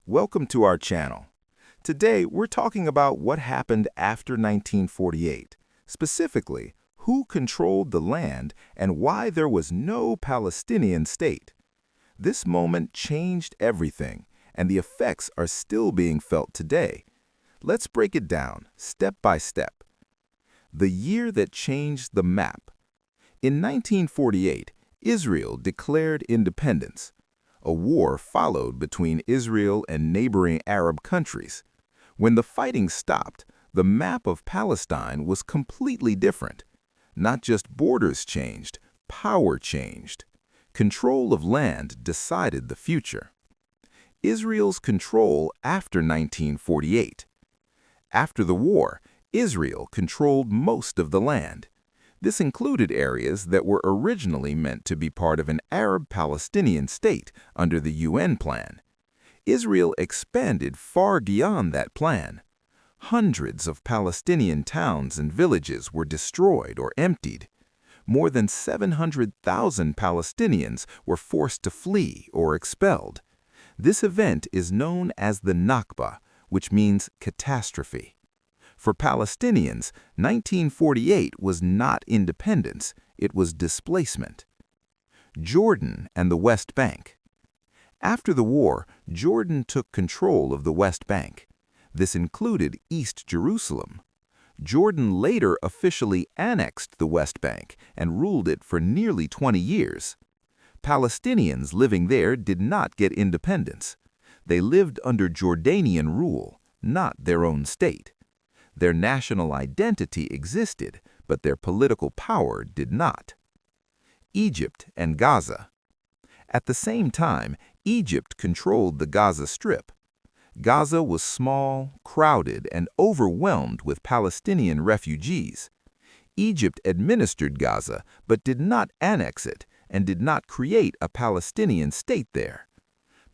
Welcome to our channel. Today, we're talking about what happened after 1948, specifically, who controlled the land and why there was no Palestinian state. This moment changed everything, and the effects are still being felt today. Let's break it down, step by step. The year that changed the map. In 1948, Israel declared independence. A war followed between Israel and neighboring Arab countries. When the fighting stopped, the map of Palestine was completely different. Not just borders changed, power changed. Control of land decided the future. Israel's control after 1948. After the war, Israel controlled most of the land. This included areas that were originally meant to be part of an Arab-Palestinian state under the UN plan. Israel expanded far beyond that plan. Hundreds of Palestinian towns and villages were destroyed or emptied. More than 700,000 Palestinians were forced to flee or expelled. This event is known as the Nakba, which means catastrophe. For Palestinians, 1948 was not independence, it was displacement. Jordan and the West Bank. After the war, Jordan took control of the West Bank. This included East Jerusalem. Jordan later officially annexed the West Bank and ruled it for nearly 20 years. Palestinians living there did not get independence. They lived under Jordanian rule, not their own state. Their national identity existed, but their political power did not. Egypt and Gaza. At the same time, Egypt controlled the Gaza Strip. Gaza was small, crowded, and overwhelmed with Palestinian refugees. Egypt administered Gaza, but did not annex it and did not create a Palestinian state there.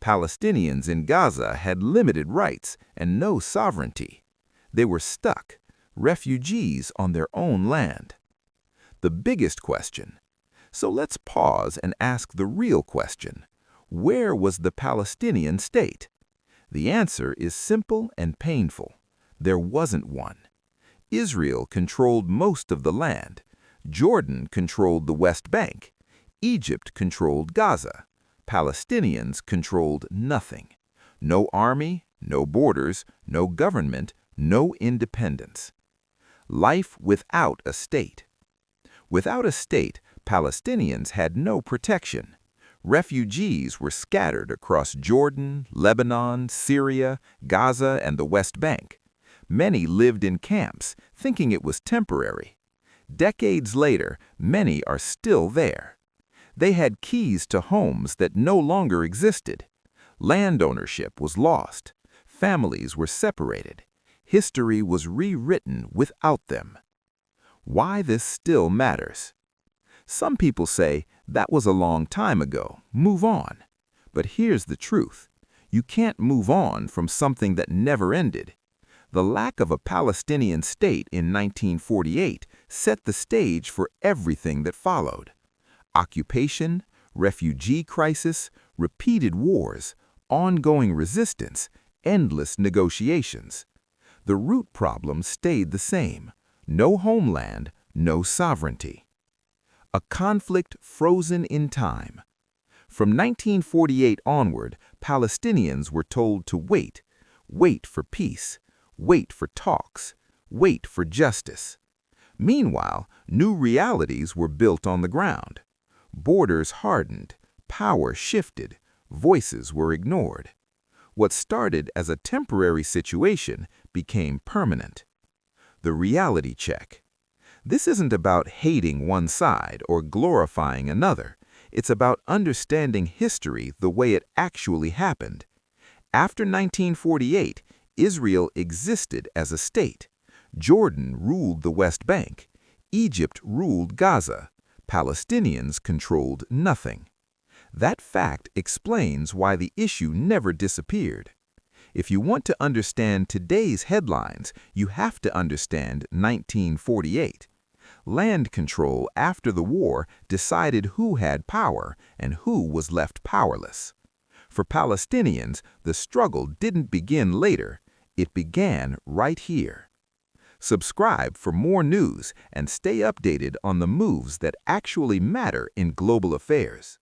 Palestinians in Gaza had limited rights and no sovereignty. They were stuck, refugees on their own land. The biggest question. So let's pause and ask the real question. Where was the Palestinian state? The answer is simple and painful. There wasn't one. Israel controlled most of the land. Jordan controlled the West Bank. Egypt controlled Gaza. Palestinians controlled nothing. No army, no borders, no government, no independence. Life without a state. Without a state, Palestinians had no protection. Refugees were scattered across Jordan, Lebanon, Syria, Gaza, and the West Bank. Many lived in camps, thinking it was temporary. Decades later, many are still there. They had keys to homes that no longer existed. Land ownership was lost. Families were separated. History was rewritten without them. Why this still matters. Some people say, that was a long time ago, move on. But here's the truth. You can't move on from something that never ended. The lack of a Palestinian state in 1948 set the stage for everything that followed. Occupation, refugee crisis, repeated wars, ongoing resistance, endless negotiations. The root problem stayed the same. No homeland, no sovereignty. A conflict frozen in time. From 1948 onward, Palestinians were told to wait for peace, wait for talks, wait for justice. Meanwhile, new realities were built on the ground. Borders hardened, power shifted, voices were ignored. What started as a temporary situation became permanent. The reality check. This isn't about hating one side or glorifying another. It's about understanding history the way it actually happened. After 1948, Israel existed as a state. Jordan ruled the West Bank. Egypt ruled Gaza. Palestinians controlled nothing. That fact explains why the issue never disappeared. If you want to understand today's headlines, you have to understand 1948. Land control after the war decided who had power and who was left powerless. For Palestinians, the struggle didn't begin later, it began right here. Subscribe for more news and stay updated on the moves that actually matter in global affairs.